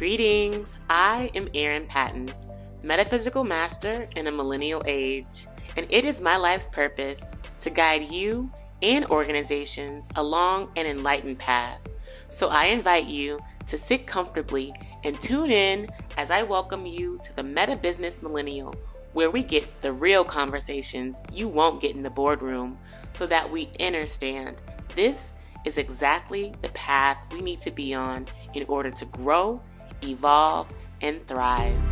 Greetings, I am Erin Patton, metaphysical master in a millennial age, and it is my life's purpose to guide you and organizations along an enlightened path. So I invite you to sit comfortably and tune in as I welcome you to the MetaBusiness Millennial, where we get the real conversations you won't get in the boardroom so that we understand this is exactly the path we need to be on in order to grow, evolve, and thrive.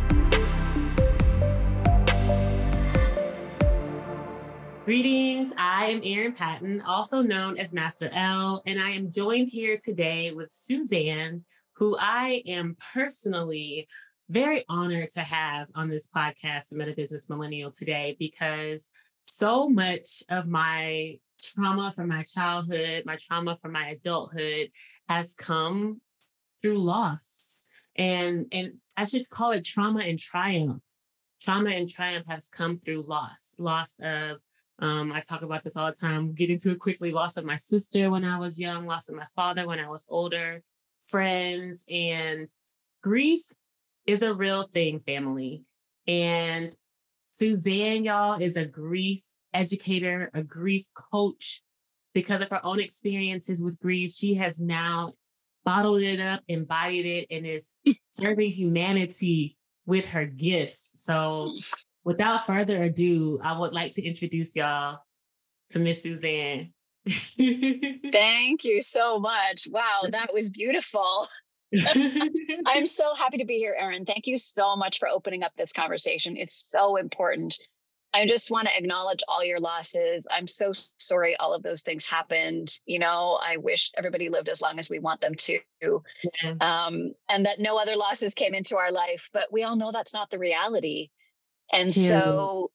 Greetings, I am Erin Patton, also known as Master L, and I am joined here today with Suzanne, who I am personally very honored to have on this podcast, the MetaBusiness Millennial, today, because so much of my trauma from my childhood, my trauma from my adulthood has come through loss. And I should call it trauma and triumph. Trauma and triumph has come through loss of, I talk about this all the time, get into it quickly, loss of my sister when I was young, loss of my father when I was older, friends, and grief is a real thing, family. And Suzanne, y'all, is a grief educator, a grief coach. Because of her own experiences with grief, she has now bottled it up, embodied it, and is serving humanity with her gifts. So without further ado, I would like to introduce y'all to Miss Suzanne. Thank you so much. Wow, that was beautiful. I'm so happy to be here, Erin. Thank you so much for opening up this conversation. It's so important. I just want to acknowledge all your losses. I'm so sorry all of those things happened. You know, I wish everybody lived as long as we want them to, and that no other losses came into our life. But we all know that's not the reality. And so,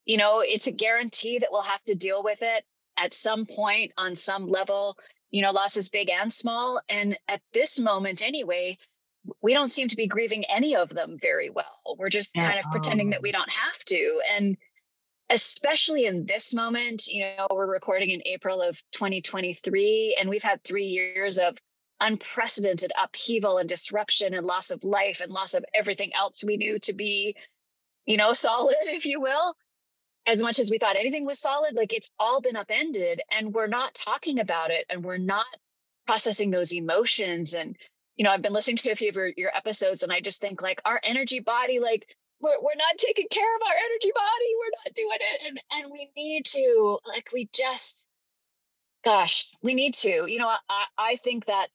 you know, it's a guarantee that we'll have to deal with it at some point on some level. You know, losses big and small. And at this moment anyway, we don't seem to be grieving any of them very well. We're just kind of pretending that we don't have to. And especially in this moment, you know, we're recording in April of 2023, and we've had 3 years of unprecedented upheaval and disruption and loss of life and loss of everything else we knew to be, you know, solid, if you will. As much as we thought anything was solid, like it's all been upended, and we're not talking about it, and we're not processing those emotions. And, you know, I've been listening to a few of your episodes, and I just think like our energy body, like we're not taking care of our energy body. We're not doing it. And we need to, like, we need to, you know, I think that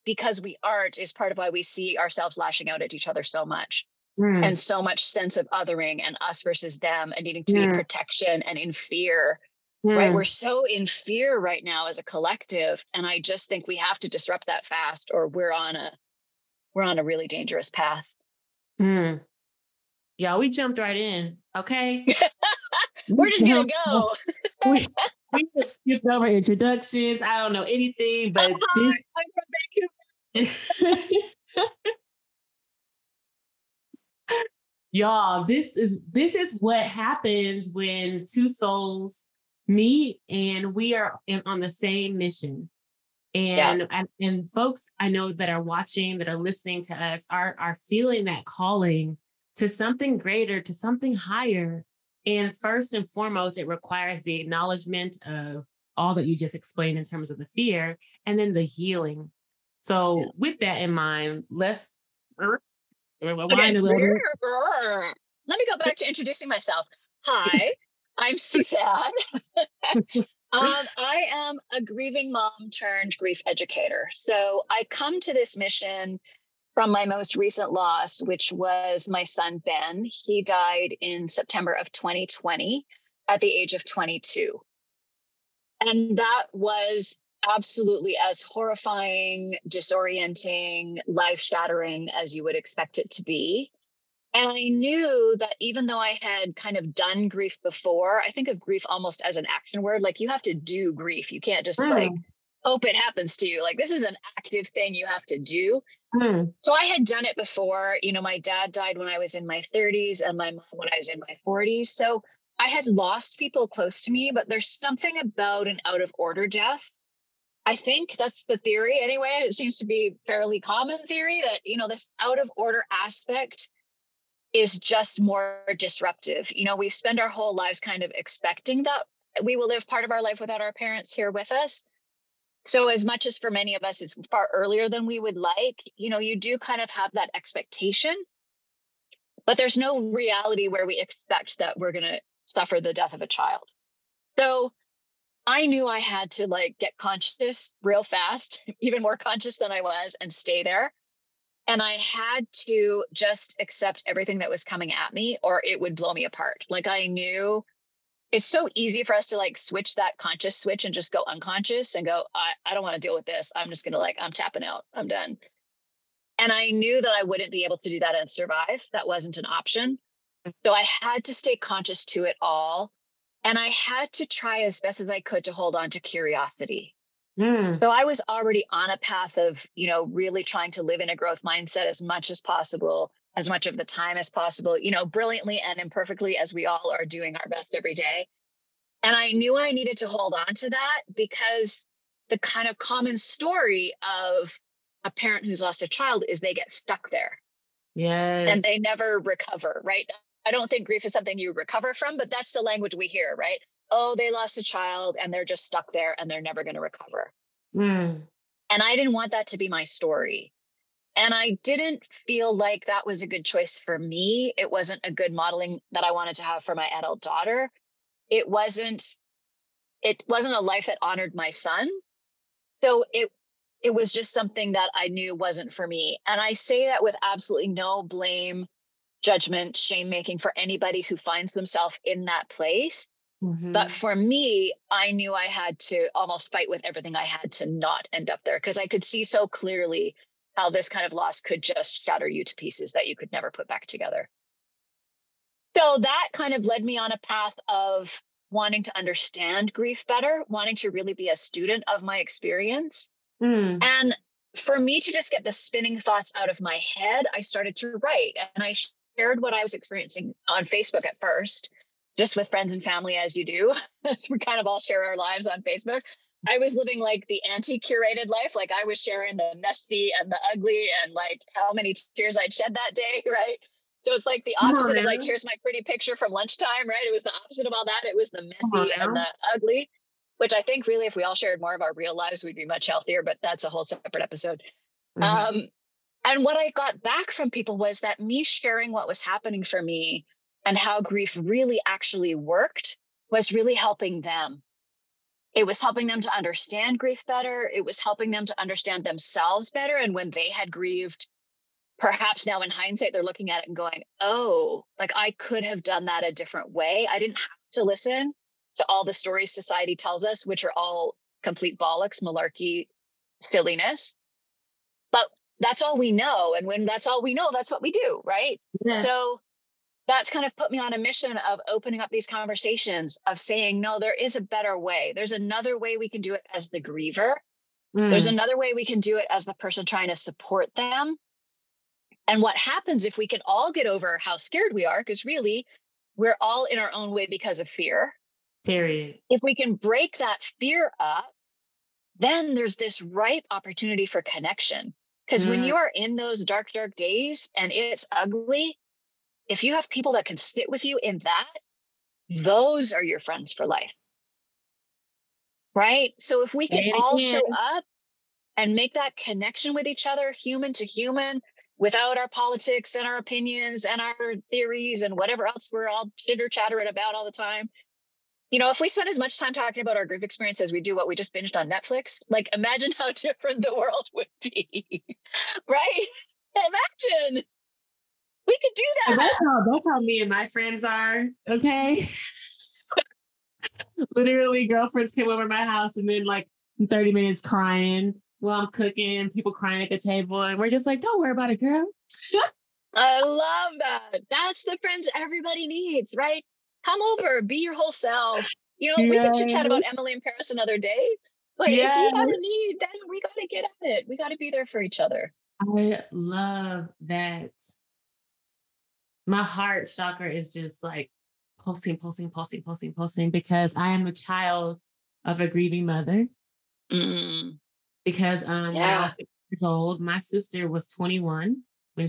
because we aren't is part of why we see ourselves lashing out at each other so much. And so much sense of othering and us versus them and needing to be in protection and in fear, right? We're so in fear right now as a collective. And I just think we have to disrupt that fast, or we're on a really dangerous path. Yeah, we jumped right in. Okay. We're just going to go. we have skipped over introductions. I don't know anything, but I'm from Vancouver. Y'all, this is what happens when two souls meet and we are on the same mission. And and folks I know that are watching, that are listening to us, are feeling that calling to something greater, to something higher. And first and foremost, it requires the acknowledgement of all that you just explained in terms of the fear, and then the healing. So with that in mind, let's rewind a little bit. Let me go back to introducing myself. Hi, I'm Suzanne. I am a grieving mom turned grief educator. So I come to this mission from my most recent loss, which was my son, Ben. He died in September of 2020 at the age of 22. And that was absolutely as horrifying, disorienting, life-shattering as you would expect it to be. And I knew that even though I had kind of done grief before, I think of grief almost as an action word. Like you have to do grief. You can't just like hope it happens to you. Like this is an active thing you have to do. So I had done it before. You know, my dad died when I was in my 30s and my mom when I was in my 40s. So I had lost people close to me, but there's something about an out of order death I think that's the theory anyway. It seems to be fairly common theory that, this out of order aspect is just more disruptive. We spend our whole lives kind of expecting that we will live part of our life without our parents here with us. So as much as for many of us, it's far earlier than we would like, you do kind of have that expectation, but there's no reality where we expect that we're going to suffer the death of a child. So I knew I had to get conscious real fast, even more conscious than I was, and stay there. And I had to just accept everything that was coming at me or it would blow me apart. I knew it's so easy for us to switch that conscious switch and just go unconscious and go, I don't want to deal with this. I'm just going to I'm tapping out. I'm done. And I knew that I wouldn't be able to do that and survive. That wasn't an option. So I had to stay conscious to it all. And I had to try as best as I could to hold on to curiosity. So I was already on a path of, really trying to live in a growth mindset as much as possible, as much of the time as possible, brilliantly and imperfectly, as we all are doing our best every day. And I knew I needed to hold on to that because the kind of common story of a parent who's lost a child is they get stuck there. Yes. And they never recover, right? I don't think grief is something you recover from, but that's the language we hear, right? Oh, they lost a child and they're just stuck there and they're never going to recover. And I didn't want that to be my story. And I didn't feel like that was a good choice for me. It wasn't a good modeling that I wanted to have for my adult daughter. It wasn't a life that honored my son. So it was just something that I knew wasn't for me. And I say that with absolutely no blame, judgment, shame making for anybody who finds themselves in that place. But for me, I knew I had to almost fight with everything I had to not end up there because I could see so clearly how this kind of loss could just shatter you to pieces that you could never put back together. So that kind of led me on a path of wanting to understand grief better, wanting to really be a student of my experience. And for me to just get the spinning thoughts out of my head, I started to write and I shared what I was experiencing on Facebook at first, just with friends and family, as you do. We kind of all share our lives on Facebook. I was living the anti-curated life. I was sharing the messy and the ugly and how many tears I'd shed that day, right? So it's the opposite of here's my pretty picture from lunchtime, right? It was the opposite of all that. It was the messy and the ugly, which I think really if we all shared more of our real lives, we'd be much healthier, but that's a whole separate episode. And what I got back from people was that me sharing what was happening for me and how grief really actually worked was really helping them. It was helping them to understand grief better. It was helping them to understand themselves better. And when they had grieved, perhaps now in hindsight, they're looking at it and going, oh, I could have done that a different way. I didn't have to listen to all the stories society tells us, which are all complete bollocks, malarkey, silliness. But that's all we know. And when that's all we know, that's what we do, right? Yes. So that's kind of put me on a mission of opening up these conversations, of saying, no, there is a better way. There's another way we can do it as the griever. There's another way we can do it as the person trying to support them. And what happens if we can all get over how scared we are, because really we're all in our own way because of fear. Period. If we can break that fear up, then there's this ripe opportunity for connection. Because when you are in those dark, dark days and it's ugly, if you have people that can sit with you in that, those are your friends for life. Right? So if we can all show up and make that connection with each other, human to human, without our politics and our opinions and our theories and whatever else we're all chitter chattering about all the time. If we spend as much time talking about our grief experience as we do what we just binged on Netflix, imagine how different the world would be, right? Imagine. We could do that. And that's how me and my friends are. Okay. Literally, girlfriends came over my house and then 30 minutes crying while I'm cooking, people crying at the table. And we're just don't worry about it, girl. I love that. That's the friends everybody needs, right? Come over, be your whole self. We could chit chat about Emily in Paris another day. But if you got a need, then we got to get at it. We got to be there for each other. I love that. My heart chakra is just pulsing because I am a child of a grieving mother. because when I Yeah. was 6 years old, my sister was 21 when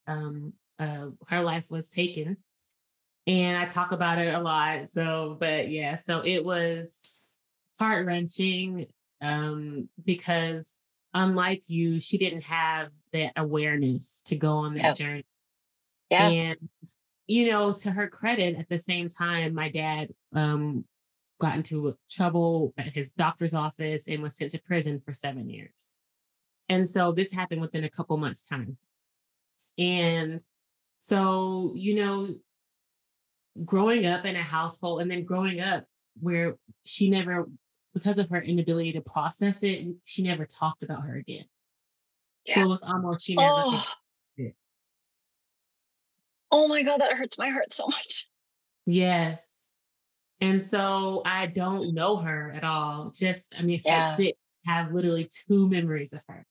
her life was taken. And I talk about it a lot. So, but yeah, so it was heart wrenching because unlike you, she didn't have that awareness to go on that Yeah. journey. Yeah. And, to her credit, at the same time, my dad got into trouble at his doctor's office and was sent to prison for 7 years. And so this happened within a couple months' time. And so, growing up in a household and then growing up where she never, because of her inability to process it, she never talked about her again. So Yeah. it was almost she never could. Oh, oh my God, that hurts my heart so much. Yes. And so I don't know her at all. It's like Yeah. have literally two memories of her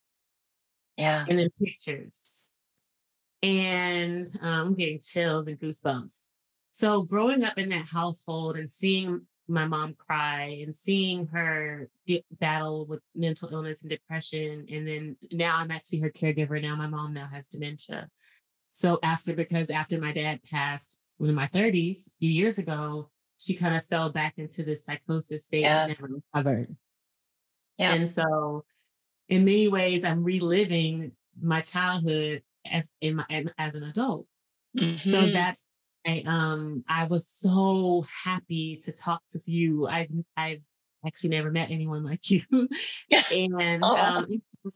Yeah. and then pictures. And I'm getting chills and goosebumps. So growing up in that household and seeing my mom cry and seeing her battle with mental illness and depression, and then now I'm actually her caregiver. Now my mom now has dementia. So because after my dad passed in my 30s, a few years ago, she kind of fell back into this psychosis state and Yeah. never recovered. Yeah. And so in many ways, I'm reliving my childhood as an adult. So Hmm. that's I was so happy to talk to you. I've actually never met anyone like you. And Oh,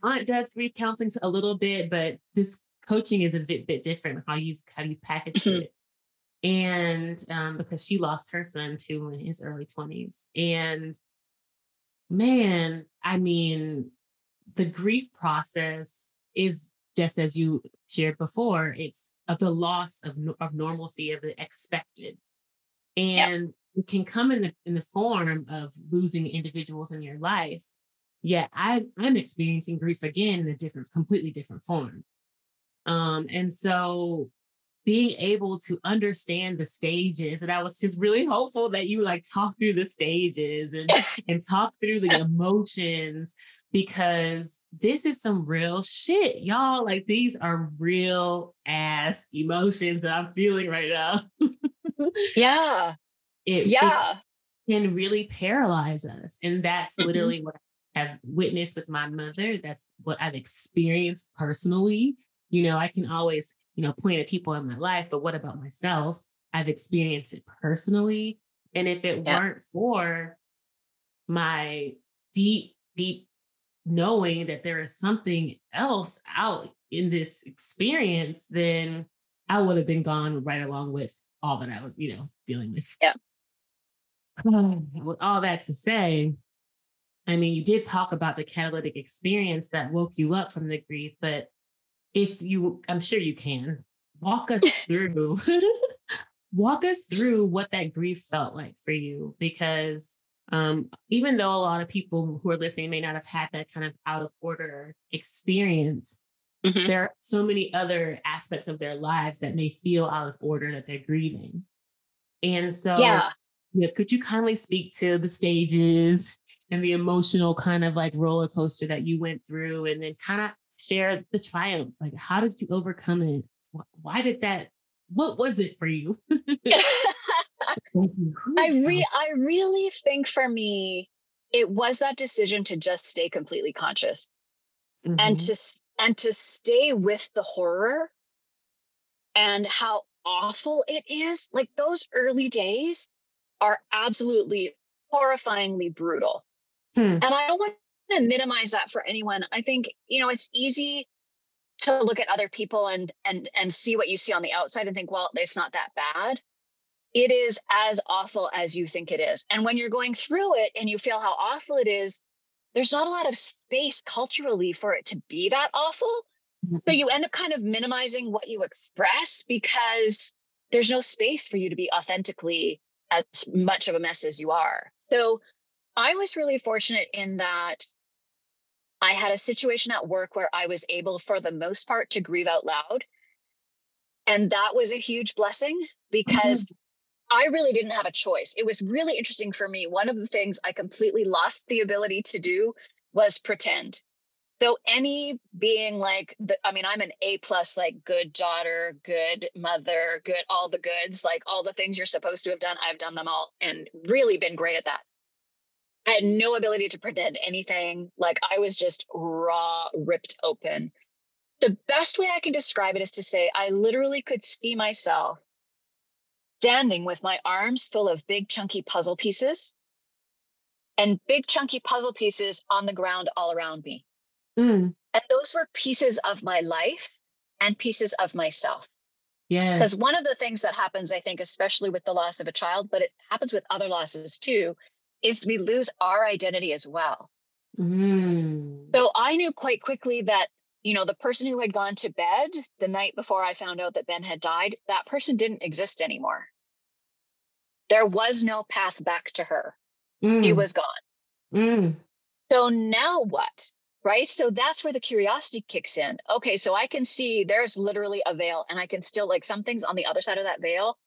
my aunt does grief counseling a little bit, but this coaching is a bit different how you've packaged mhm. it. And because she lost her son too in his early 20s. And man, I mean, the grief process is just as you shared before, it's of the loss of normalcy, of the expected. Yep. And it can come in the form of losing individuals in your life. Yet I'm experiencing grief again in a completely different form. And so being able to understand the stages, and I was just really hopeful that you like talk through the stages and talk through the emotions, because this is some real shit, y'all. Like these are real ass emotions that I'm feeling right now. Yeah. it Yeah. can really paralyze us. And that's Hmm. literally what I have witnessed with my mother. That's what I've experienced personally. I can always, point at people in my life, but what about myself? I've experienced it personally. And if it Yeah. weren't for my deep, deep knowing that there is something else out in this experience, then I would have been gone right along with all that I was, dealing with. Yeah. With all that to say, I mean, you did talk about the catalytic experience that woke you up from the grief, but I'm sure you can walk us through, walk us through what that grief felt like for you, because even though a lot of people who are listening may not have had that kind of out of order experience, Hmm. there are so many other aspects of their lives that may feel out of order that they're grieving. And so, Yeah. could you kindly speak to the stages and the emotional kind of like roller coaster that you went through, and then kind of share the triumph? Like, how did you overcome it? Why did that? What was it for you? Thank you. I really think for me, it was that decision to just stay completely conscious and Mm-hmm. to stay with the horror and how awful it is. Like those early days are absolutely horrifyingly brutal. Hmm. And I don't want to minimize that for anyone. I think, it's easy to look at other people and see what you see on the outside and think, well, it's not that bad. It is as awful as you think it is. And when you're going through it and you feel how awful it is, there's not a lot of space culturally for it to be that awful. So you end up kind of minimizing what you express because there's no space for you to be authentically as much of a mess as you are. So I was really fortunate in that I had a situation at work where I was able, for the most part, to grieve out loud. And that was a huge blessing because I really didn't have a choice. It was really interesting for me. One of the things I completely lost the ability to do was pretend. So any being like, I'm an A plus, like good daughter, good mother, good, all the goods, like all the things you're supposed to have done. I've done them all and really been great at that. I had no ability to pretend anything. Like I was just raw, ripped open. The best way I can describe it is to say, I literally could see myself standing with my arms full of big chunky puzzle pieces and big chunky puzzle pieces on the ground all around me. Mm. And those were pieces of my life and pieces of myself. Because Yes. one of the things that happens, I think, especially with the loss of a child, but it happens with other losses too, is we lose our identity as well. Mm. So I knew quite quickly that, the person who had gone to bed the night before I found out that Ben had died, that person didn't exist anymore. There was no path back to her. She Mm. was gone. Mm. So now what? Right? So that's where the curiosity kicks in. Okay, so I can see there's literally a veil and I can still, like, some things on the other side of that veil,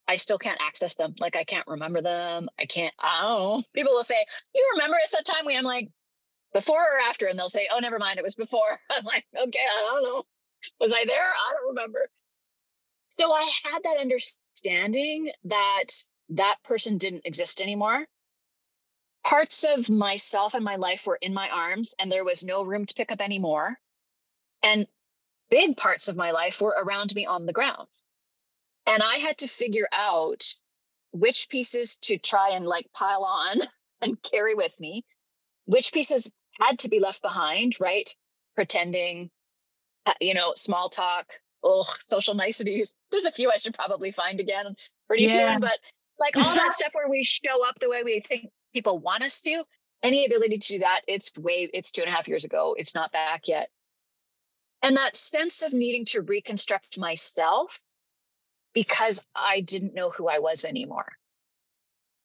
I still can't access them. Like I can't remember them. I don't know. People will say, you remember at some time I'm like, before or after? And they'll say, oh, never mind. It was before. I'm like, okay, I don't know. Was I there? I don't remember. So I had that understanding that that person didn't exist anymore. Parts of myself and my life were in my arms and there was no room to pick up anymore. And big parts of my life were around me on the ground. And I had to figure out which pieces to try and like pile on and carry with me, which pieces had to be left behind, right? Pretending, small talk, social niceties. There's a few I should probably find again pretty Yeah. soon, but like all that stuff where we show up the way we think people want us to, any ability to do that, it's 2.5 years ago. It's not back yet. And that sense of needing to reconstruct myself because I didn't know who I was anymore.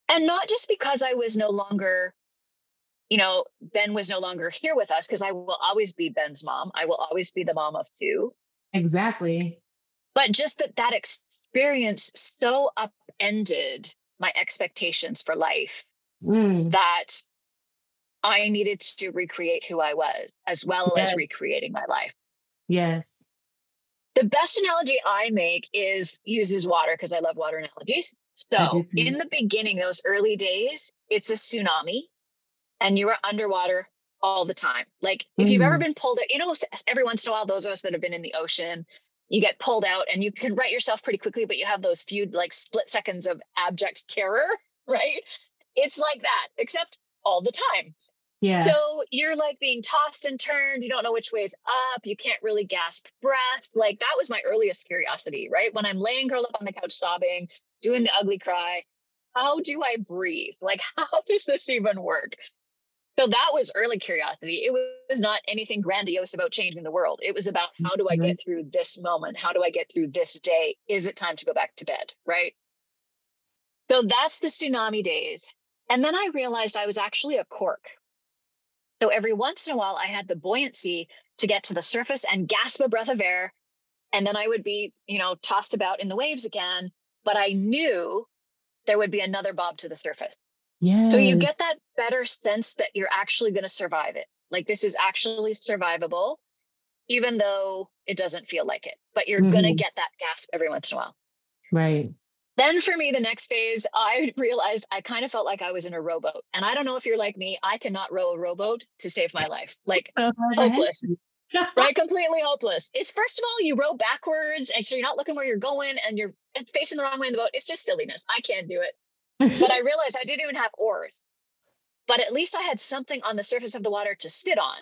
And not just because I was no longer, Ben was no longer here with us, because I will always be Ben's mom. I will always be the mom of two. Exactly. But just that experience so upended my expectations for life that I needed to recreate who I was, as well as recreating my life. Yes. The best analogy I make uses water, because I love water analogies. So in the beginning, those early days, it's a tsunami and you are underwater all the time. Like if you've ever been pulled out, every once in a while, those of us that have been in the ocean, you get pulled out and you can right yourself pretty quickly, but you have those few like split seconds of abject terror, right? It's like that, except all the time. Yeah. So you're like being tossed and turned. You don't know which way is up. You can't really gasp breath. Like that was my earliest curiosity, right? When I'm laying curled up on the couch sobbing, doing the ugly cry, how do I breathe? Like, how does this even work? So that was early curiosity. It was not anything grandiose about changing the world. It was about, how do I get through this moment? How do I get through this day? Is it time to go back to bed? Right? So that's the tsunami days. And then I realized I was actually a cork. So every once in a while, I had the buoyancy to get to the surface and gasp a breath of air. And then I would be, tossed about in the waves again. But I knew there would be another bob to the surface. Yes. So you get that better sense that you're actually going to survive it. Like this is actually survivable, even though it doesn't feel like it. But you're going to get that gasp every once in a while. Right. Then for me, the next phase, I realized I kind of felt like I was in a rowboat. And I don't know if you're like me, I cannot row a rowboat to save my life. Like hopeless, right? Completely hopeless. It's first of all, you row backwards and so you're not looking where you're going and you're facing the wrong way in the boat. It's just silliness. I can't do it. But I realized I didn't even have oars, but at least I had something on the surface of the water to sit on.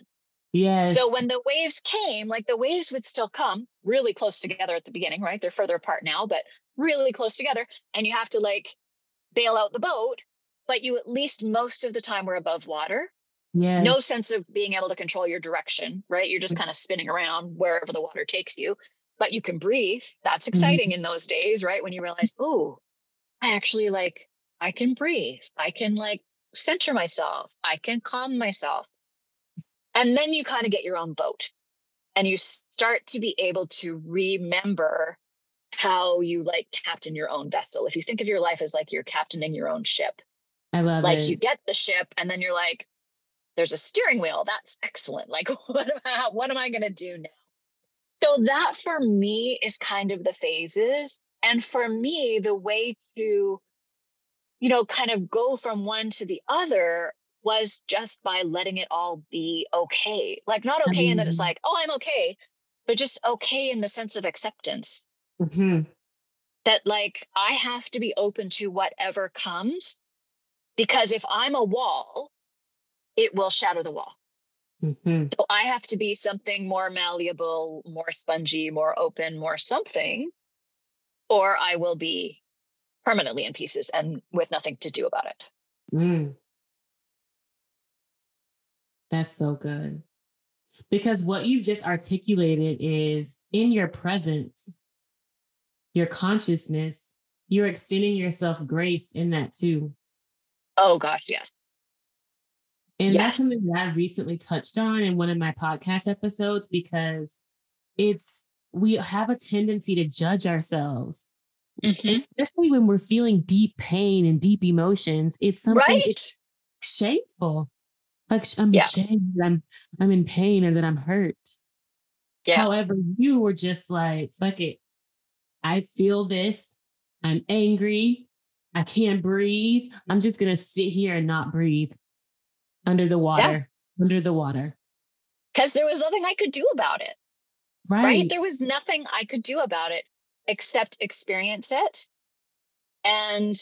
Yes. So when the waves came, like the waves would still come really close together at the beginning, right? They're further apart now, but really close together. And you have to like bail out the boat, but you at least most of the time were above water. Yes. No sense of being able to control your direction, right? You're just kind of spinning around wherever the water takes you, but you can breathe. That's exciting in those days, right? When you realize, oh, I actually I can breathe. I can center myself. I can calm myself. And then you kind of get your own boat and you start to be able to remember how you captain your own vessel. If you think of your life as you're captaining your own ship, I love it. You get the ship and then you're like, there's a steering wheel. That's excellent. Like, what am I going to do now? So that for me is kind of the phases. And for me, the way to, kind of go from one to the other was just by letting it all be okay. Like, not okay in that it's like, oh, I'm okay, but just okay in the sense of acceptance. Mm-hmm. That like, I have to be open to whatever comes, because if I'm a wall, it will shatter the wall. Mm-hmm. So I have to be something more malleable, more spongy, more open, more something, or I will be permanently in pieces and with nothing to do about it. Mm. That's so good. Because what you just articulated is in your presence, your consciousness, you're extending yourself grace in that too. Oh gosh, yes. And Yes. that's something that I recently touched on in one of my podcast episodes, because we have a tendency to judge ourselves, especially when we're feeling deep pain and deep emotions. It's something, it's shameful. Like, I'm ashamed that I'm in pain or that I'm hurt. Yeah. However, you were just like, fuck it. I feel this. I'm angry. I can't breathe. I'm just going to sit here and not breathe under the water, under the water. Because there was nothing I could do about it. Right. There was nothing I could do about it except experience it and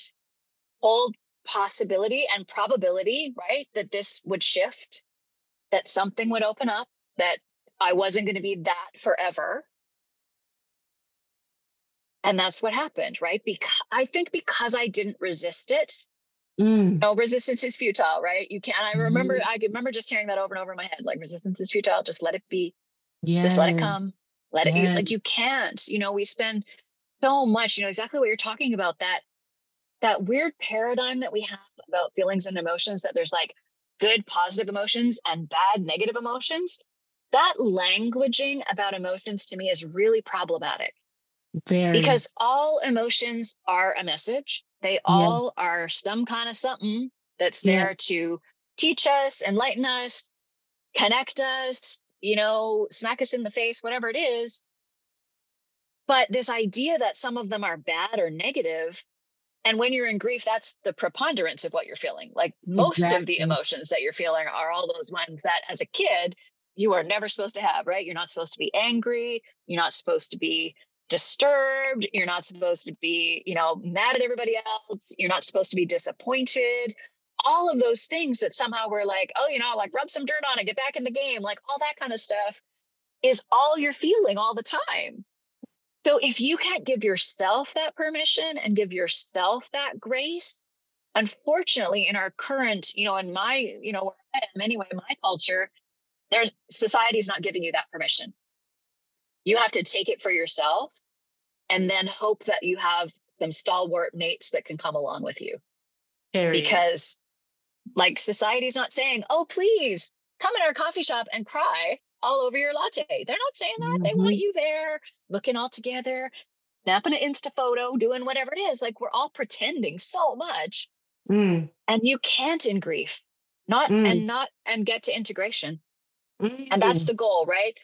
hold possibility and probability, right? That this would shift, that something would open up, that I wasn't going to be that forever. And that's what happened, right? Because I think because I didn't resist it, no, resistance is futile, right? You can't. I remember just hearing that over and over in my head, like, resistance is futile. Just let it be. Just let it come. Let it, like, you can't, we spend so much, exactly what you're talking about, that weird paradigm that we have about feelings and emotions, that there's like good positive emotions and bad negative emotions. That languaging about emotions to me is really problematic. Because all emotions are a message. They all are some kind of something that's there to teach us, enlighten us, connect us, smack us in the face, whatever it is. But this idea that some of them are bad or negative, and when you're in grief, that's the preponderance of what you're feeling. Like, most of the emotions that you're feeling are all those ones that as a kid, you are never supposed to have, right? You're not supposed to be angry. You're not supposed to be disturbed. You're not supposed to be, mad at everybody else. You're not supposed to be disappointed. All of those things that somehow we're like, oh, like, rub some dirt on it, get back in the game. Like, all that kind of stuff is all you're feeling all the time. So if you can't give yourself that permission and give yourself that grace, unfortunately, in our current, in my, where I am anyway, my culture, society's not giving you that permission. You have to take it for yourself and then hope that you have some stalwart mates that can come along with you. Because, like, society's not saying, oh, please come in our coffee shop and cry all over your latte. They're not saying that. They want you there looking all together, snapping an Insta photo, doing whatever it is. Like, we're all pretending so much. And you can't in grief, and get to integration. And that's the goal, right?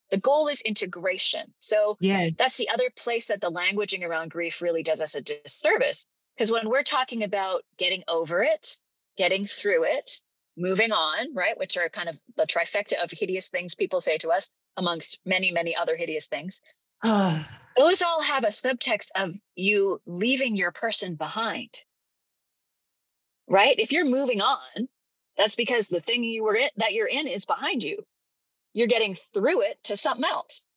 The goal is integration. So that's the other place that the languaging around grief really does us a disservice. Because when we're talking about getting over it, getting through it, moving on, right, which are kind of the trifecta of hideous things people say to us, amongst many, many other hideous things, those all have a subtext of you leaving your person behind, right? If you're moving on, that's because the thing that you're in is behind you. You're getting through it to something else,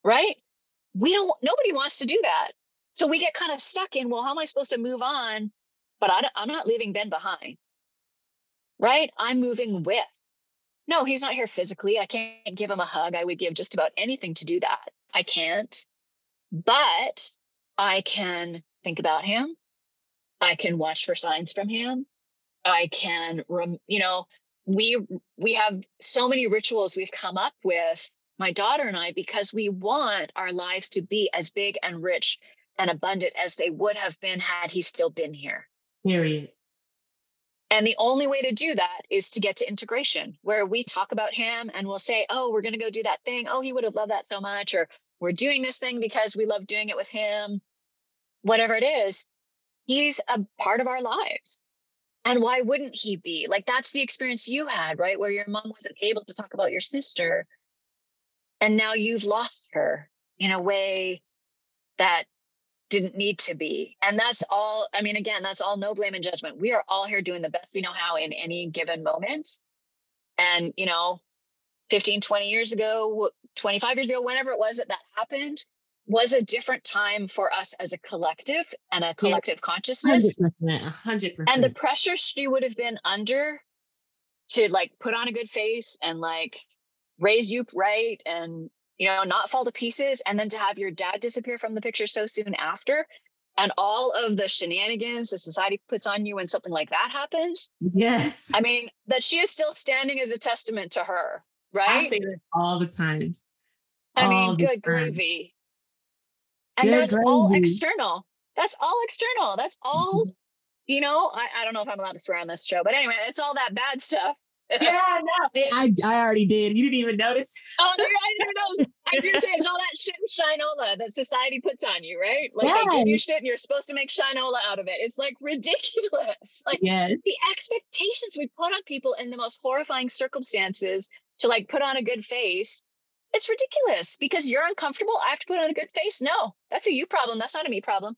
right? Nobody wants to do that. So we get kind of stuck in, well, how am I supposed to move on? But I'm not leaving Ben behind, right? I'm moving with. No, he's not here physically. I can't give him a hug. I would give just about anything to do that. I can't, but I can think about him. I can watch for signs from him. I can, we have so many rituals we've come up with, my daughter and I, because we want our lives to be as big and rich and abundant as they would have been had he still been here. Period. And the only way to do that is to get to integration, where we talk about him and we'll say, oh, we're going to go do that thing. Oh, he would have loved that so much. Or we're doing this thing because we love doing it with him. Whatever it is, he's a part of our lives. And why wouldn't he be? Like, that's the experience you had, right? Where your mom wasn't able to talk about your sister. And now you've lost her in a way that didn't need to be. And that's all, I mean, again, that's all no blame and judgment. We are all here doing the best we know how in any given moment. And, 15, 20 years ago, 25 years ago, whenever it was that happened, was a different time for us as a collective and a Yeah, collective consciousness. 100%. And the pressure she would have been under to like put on a good face and like raise you right and, not fall to pieces. And then to have your dad disappear from the picture so soon after, and all of the shenanigans the society puts on you when something like that happens. Yes. I mean, that she is still standing as a testament to her, right? I say that all the time. I mean, good gravy. And that's all external. That's all external. That's all, I don't know if I'm allowed to swear on this show, but anyway, it's all that bad stuff. Yeah, no, I already did. You didn't even notice. Oh, I didn't know. I do say it's all that shit and shinola that society puts on you, right? Like they give you shit and you're supposed to make shinola out of it. It's like ridiculous. Like the expectations we put on people in the most horrifying circumstances to like put on a good face. It's ridiculous because you're uncomfortable. I have to put on a good face. No, that's a you problem. That's not a me problem.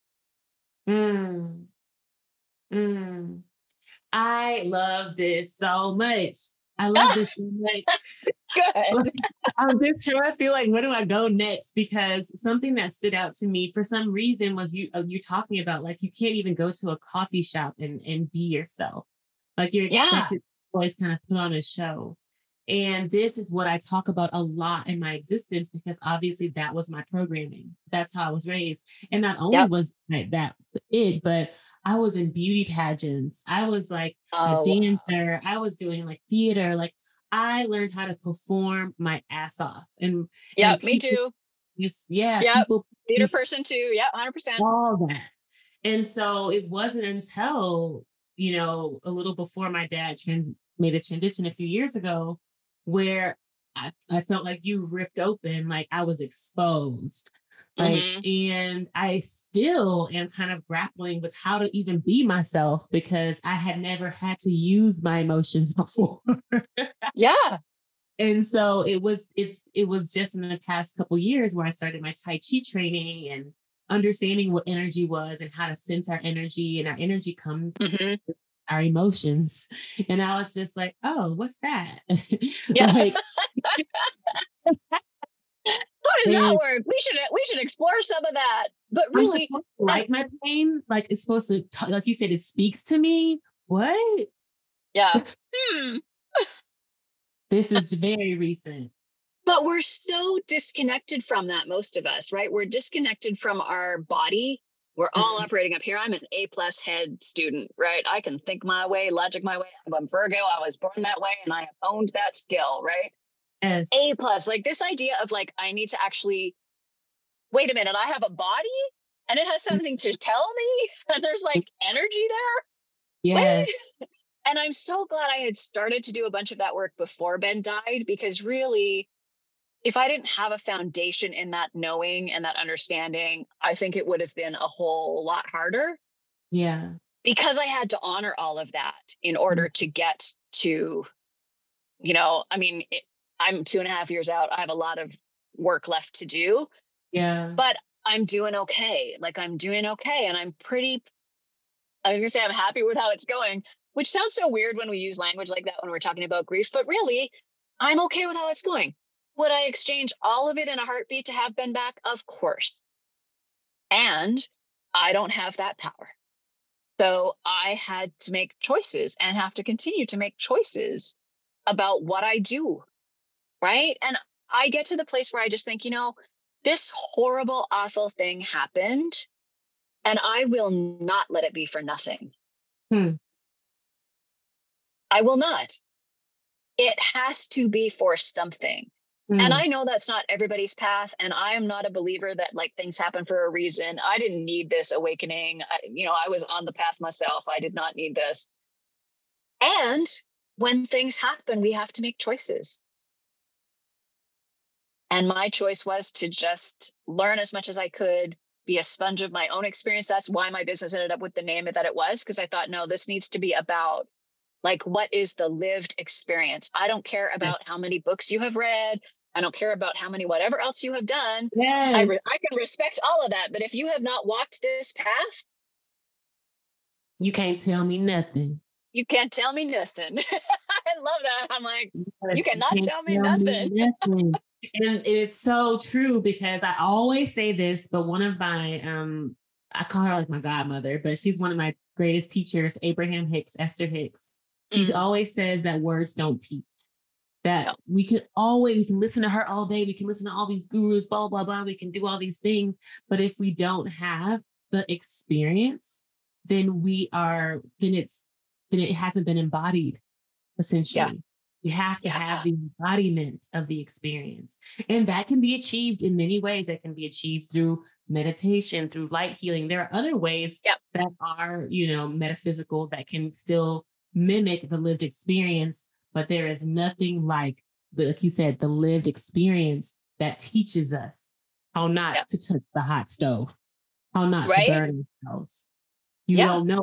I love this so much. I love this so much. Good. I'm just trying to feel like, where do I go next? Because something that stood out to me for some reason was you talking about like, you can't even go to a coffee shop and be yourself. Like you're expected to always kind of put on a show. And this is what I talk about a lot in my existence, because obviously that was my programming. That's how I was raised. And not only was that it, but I was in beauty pageants. I was like a dancer. I was doing like theater. Like I learned how to perform my ass off. And me too. People, theater person too. Yeah, 100%. All that. And so it wasn't until, a little before my dad made a transition a few years ago where I felt like you ripped open, like I was exposed. Like, and I still am kind of grappling with how to even be myself because I had never had to use my emotions before. Yeah. And so it was just in the past couple of years where I started my Tai Chi training and understanding what energy was and how to sense our energy, and our energy comes with our emotions. And I was just like, oh, what's that? Yeah. How does that work? We should explore some of that. But really, like my pain, like it's supposed to, like you said, it speaks to me. What? Yeah. This is very recent. But we're so disconnected from that, most of us, right? We're disconnected from our body. We're all operating up here. I'm an A+ head student, right? I can think my way, logic my way. I'm Virgo. I was born that way, and I have honed that skill, right? Yes. A+, like this idea of like, I need to actually, wait a minute, I have a body and it has something to tell me, and there's like energy there. Yes. And I'm so glad I had started to do a bunch of that work before Ben died, because really, if I didn't have a foundation in that knowing and that understanding, I think it would have been a whole lot harder. Yeah. Because I had to honor all of that in order to get to, I'm 2.5 years out. I have a lot of work left to do. Yeah. But I'm doing okay. Like I'm doing okay. And I was going to say I'm happy with how it's going, which sounds so weird when we use language like that when we're talking about grief. But really, I'm okay with how it's going. Would I exchange all of it in a heartbeat to have Ben back? Of course. And I don't have that power. So I had to make choices and have to continue to make choices about what I do. Right. And I get to the place where I just think, this horrible, awful thing happened, and I will not let it be for nothing. I will not. It has to be for something. And I know that's not everybody's path. And I am not a believer that like things happen for a reason. I didn't need this awakening. I was on the path myself. I did not need this. And when things happen, we have to make choices. And my choice was to just learn as much as I could, be a sponge of my own experience. That's why my business ended up with the name that it was, because I thought, no, this needs to be about like, what is the lived experience? I don't care about how many books you have read. I don't care about how many whatever else you have done. I Yes. can respect all of that. But if you have not walked this path, You can't tell me nothing. you can't tell me nothing. I love that. I'm like, Yes, you cannot can't tell me tell me nothing. nothing. And it's so true because I always say this, but one of my I call her like my godmother, but she's one of my greatest teachers, Abraham Hicks, Esther Hicks. He always says that words don't teach. That No. we can listen to her all day. We can listen to all these gurus, blah, blah, blah. We can do all these things. But if we don't have the experience, then it hasn't been embodied, essentially. Yeah. We have to have the embodiment of the experience. And that can be achieved in many ways. That can be achieved through meditation, through light healing. There are other ways that are, metaphysical that can still mimic the lived experience, but there is nothing like you said, the lived experience that teaches us how not to touch the hot stove, how not to burn ourselves. You don't know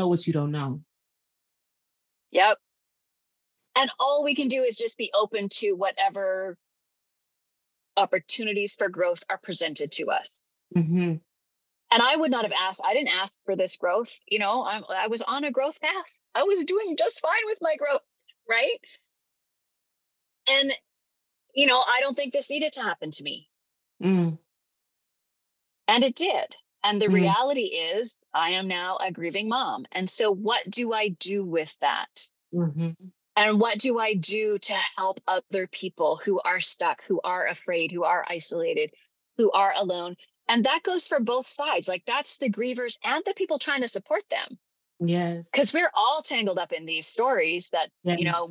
what you don't know. Yep. And all we can do is just be open to whatever opportunities for growth are presented to us. Mm-hmm. And I would not have asked, I didn't ask for this growth. I was on a growth path. I was doing just fine with my growth, right? And, I don't think this needed to happen to me. Mm. And it did. And the reality is I am now a grieving mom. And so what do I do with that? Mm-hmm. And what do I do to help other people who are stuck, who are afraid, who are isolated, who are alone? And that goes for both sides. Like that's the grievers and the people trying to support them. Yes. Because we're all tangled up in these stories that,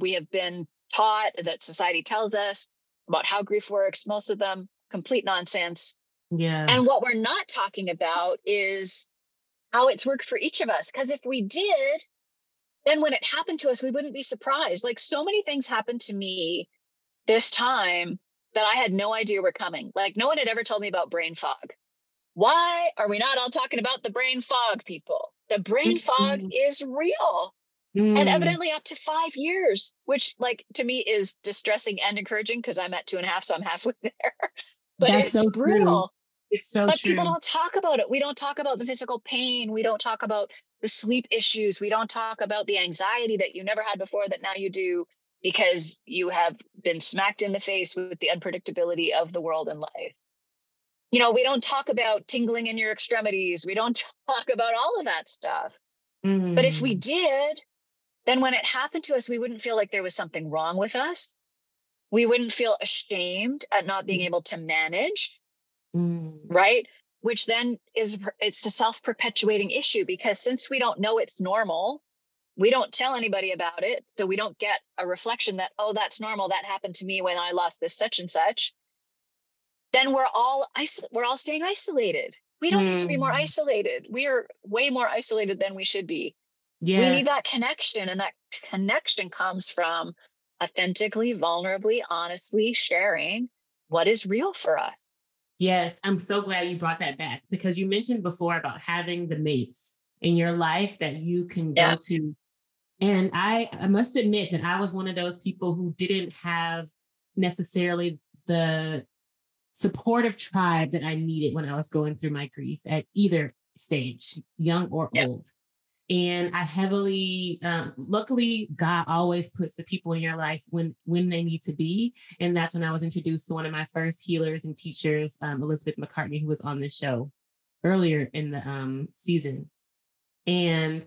we have been taught, that society tells us about how grief works. Most of them complete nonsense. Yeah. And what we're not talking about is how it's worked for each of us. Because if we did, then when it happened to us, we wouldn't be surprised. Like so many things happened to me this time that I had no idea were coming. Like no one had ever told me about brain fog. Why are we not all talking about the brain fog, people? The brain fog is real. And evidently up to 5 years, which like to me is distressing and encouraging because I'm at 2.5, so I'm halfway there. But That's it's so brutal. True. It's so but true. People don't talk about it. We don't talk about the physical pain. We don't talk about the sleep issues. We don't talk about the anxiety that you never had before that now you do because you have been smacked in the face with the unpredictability of the world and life. We don't talk about tingling in your extremities. We don't talk about all of that stuff. But if we did, then when it happened to us, we wouldn't feel like there was something wrong with us. We wouldn't feel ashamed at not being able to manage. Right? Which then it's a self-perpetuating issue because since we don't know it's normal, we don't tell anybody about it. So we don't get a reflection that, oh, that's normal. That happened to me when I lost this such and such. Then we're all staying isolated. We don't need to be more isolated. We are way more isolated than we should be. Yes. We need that connection. And that connection comes from authentically, vulnerably, honestly sharing what is real for us. Yes, I'm so glad you brought that back because you mentioned before about having the mates in your life that you can go to. And I must admit that I was one of those people who didn't have necessarily the supportive tribe that I needed when I was going through my grief at either stage, young or old. And I heavily, luckily, God always puts the people in your life when they need to be. And that's when I was introduced to one of my first healers and teachers, Elizabeth McCartney, who was on the show earlier in the season. And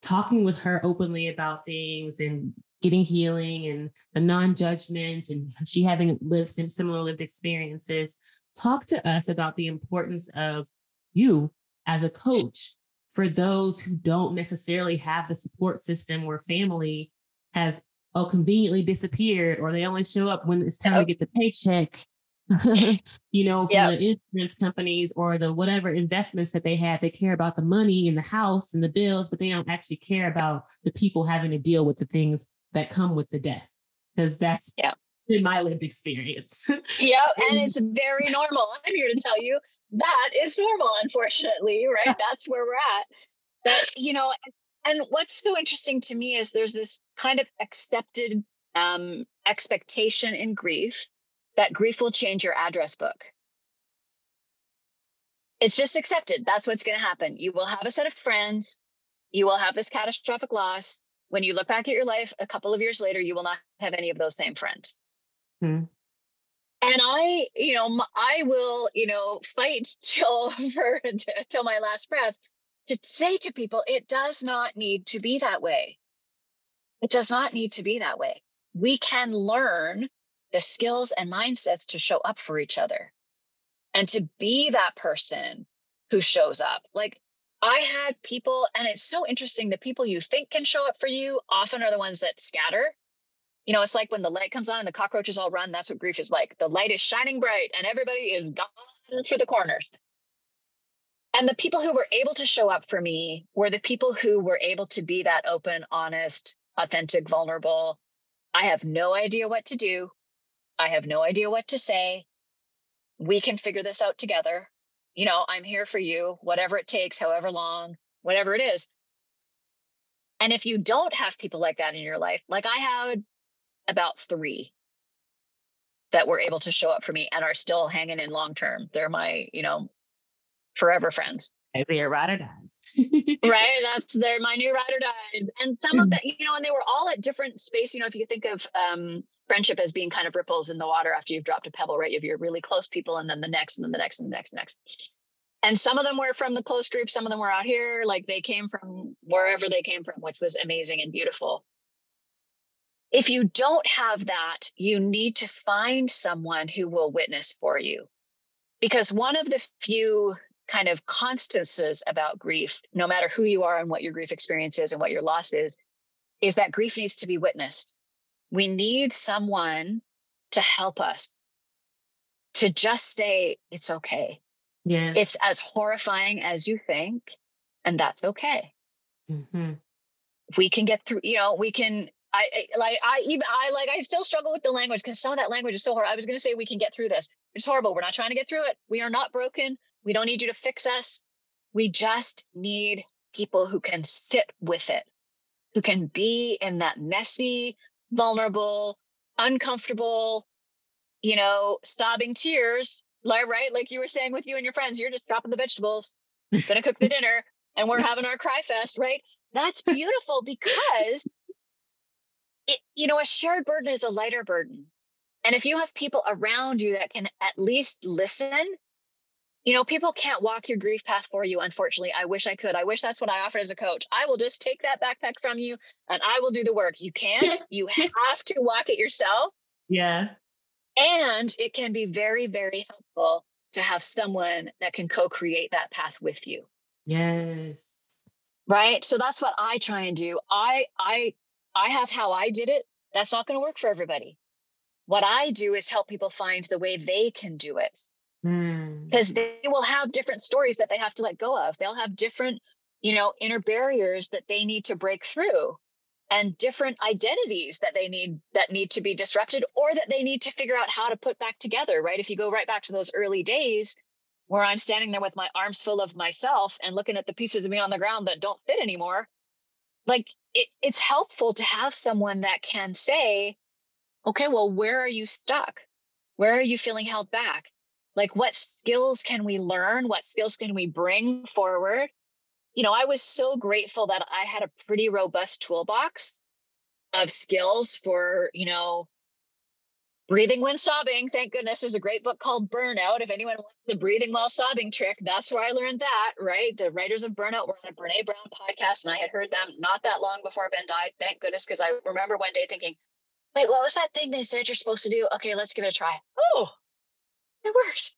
talking with her openly about things and getting healing and the non-judgment and she having lived some similar lived experiences, talk to us about the importance of you as a coach for those who don't necessarily have the support system where family has conveniently disappeared or they only show up when it's time to get the paycheck From Yep. the insurance companies or the whatever investments that they have. They care about the money and the house and the bills, but they don't actually care about the people having to deal with the things that come with the death. Because that's Yeah. been my lived experience. Yeah. And it's very normal. I'm here to tell you that is normal, unfortunately, right? That's where we're at. But, and what's so interesting to me is there's this kind of accepted expectation in grief that grief will change your address book. It's just accepted. That's what's going to happen. You will have a set of friends. You will have this catastrophic loss. When you look back at your life a couple of years later, you will not have any of those same friends. Hmm. And I will, fight till my last breath to say to people, it does not need to be that way. It does not need to be that way. We can learn the skills and mindsets to show up for each other and to be that person who shows up. Like I had people, and it's so interesting, the people you think can show up for you often are the ones that scatter. It's like when the light comes on and the cockroaches all run. That's what grief is like. The light is shining bright and everybody is gone for the corners. And the people who were able to show up for me were the people who were able to be that open, honest, authentic, vulnerable. I have no idea what to do. I have no idea what to say. We can figure this out together. I'm here for you, whatever it takes, however long, whatever it is. And if you don't have people like that in your life, like I had about 3 that were able to show up for me and are still hanging in long term. They're my, forever friends. They're ride or die. Right. They're my new ride or dies. And some of that, and they were all at different space. If you think of friendship as being kind of ripples in the water after you've dropped a pebble, right? You have your really close people and then the next and then the next and the next and next. And some of them were from the close group. Some of them were out here. Like they came from wherever they came from, which was amazing and beautiful. If you don't have that, you need to find someone who will witness for you. Because one of the few kind of constances about grief, no matter who you are and what your grief experience is and what your loss is that grief needs to be witnessed. We need someone to help us to just say, it's okay. Yes. It's as horrifying as you think, and that's okay. Mm-hmm. We can get through, we can, I still struggle with the language because some of that language is so horrible. I was going to say we can get through this. It's horrible. We're not trying to get through it. We are not broken. We don't need you to fix us. We just need people who can sit with it, who can be in that messy, vulnerable, uncomfortable, sobbing tears, right? Like you were saying with you and your friends, you're just dropping the vegetables, gonna cook the dinner, and we're having our cry fest, right? That's beautiful because a shared burden is a lighter burden. And if you have people around you that can at least listen, people can't walk your grief path for you. Unfortunately, I wish I could. I wish that's what I offer as a coach. I will just take that backpack from you and I will do the work. You can't. You have to walk it yourself. Yeah. And it can be very, very helpful to have someone that can co-create that path with you. Yes. Right. So that's what I try and do. I have how I did it. That's not going to work for everybody. What I do is help people find the way they can do it. Because they will have different stories that they have to let go of. They'll have different, inner barriers that they need to break through and different identities that need to be disrupted or that they need to figure out how to put back together, right? If you go right back to those early days where I'm standing there with my arms full of myself and looking at the pieces of me on the ground that don't fit anymore, like it's helpful to have someone that can say, okay, well, where are you stuck? Where are you feeling held back? Like, what skills can we learn? What skills can we bring forward? I was so grateful that I had a pretty robust toolbox of skills for, breathing when sobbing. Thank goodness there's a great book called Burnout. If anyone wants the breathing while sobbing trick, that's where I learned that, right? The writers of Burnout were on a Brene Brown podcast, and I had heard them not that long before Ben died. Thank goodness, because I remember one day thinking, wait, what was that thing they said you're supposed to do? Okay, let's give it a try. Oh, it worked.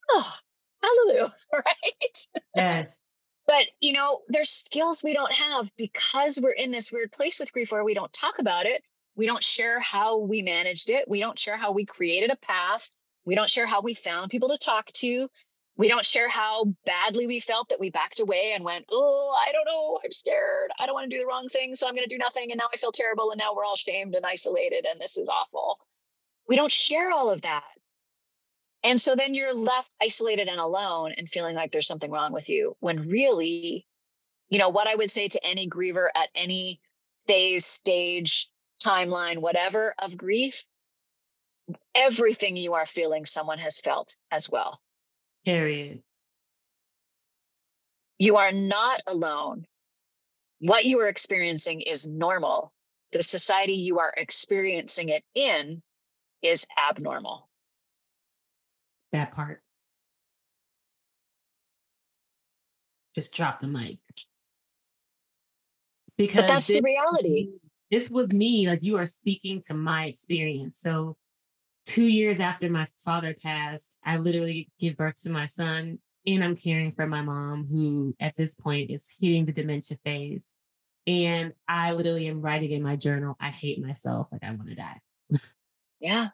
Oh, hallelujah, right? Yes. But, there's skills we don't have because we're in this weird place with grief where we don't talk about it. We don't share how we managed it. We don't share how we created a path. We don't share how we found people to talk to. We don't share how badly we felt that we backed away and went, oh, I don't know, I'm scared. I don't want to do the wrong thing, so I'm going to do nothing. And now I feel terrible. And now we're all shamed and isolated. And this is awful. We don't share all of that. And so then you're left isolated and alone and feeling like there's something wrong with you, when really, what I would say to any griever at any phase, stage, timeline, whatever of grief, everything you are feeling, someone has felt as well. Period. You are not alone. What you are experiencing is normal. The society you are experiencing it in is abnormal. That part. Just drop the mic. But that's the reality. This was me. Like, you are speaking to my experience. So 2 years after my father passed, I literally give birth to my son, and I'm caring for my mom, who at this point is hitting the dementia phase. And I literally am writing in my journal, I hate myself, like I want to die. Yeah.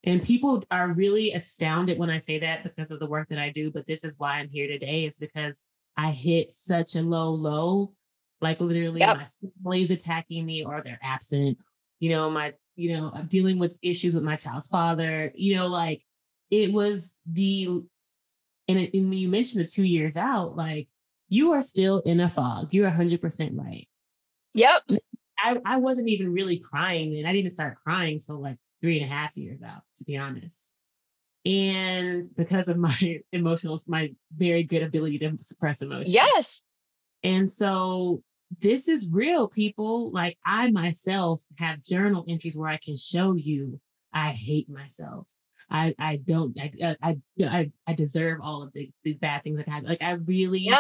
And people are really astounded when I say that because of the work that I do. But this is why I'm here today, is because I hit such a low, like literally my family's attacking me or they're absent. I'm dealing with issues with my child's father, like it was and when you mentioned the 2 years out, like you are still in a fog. You're 100% right. Yep. I wasn't even really crying then. I didn't start crying till like 3.5 years out, to be honest. And because of my my very good ability to suppress emotions. Yes. And so this is real, people. Like, I myself have journal entries where I can show you I hate myself. I deserve all of the bad things that happen. Like, I really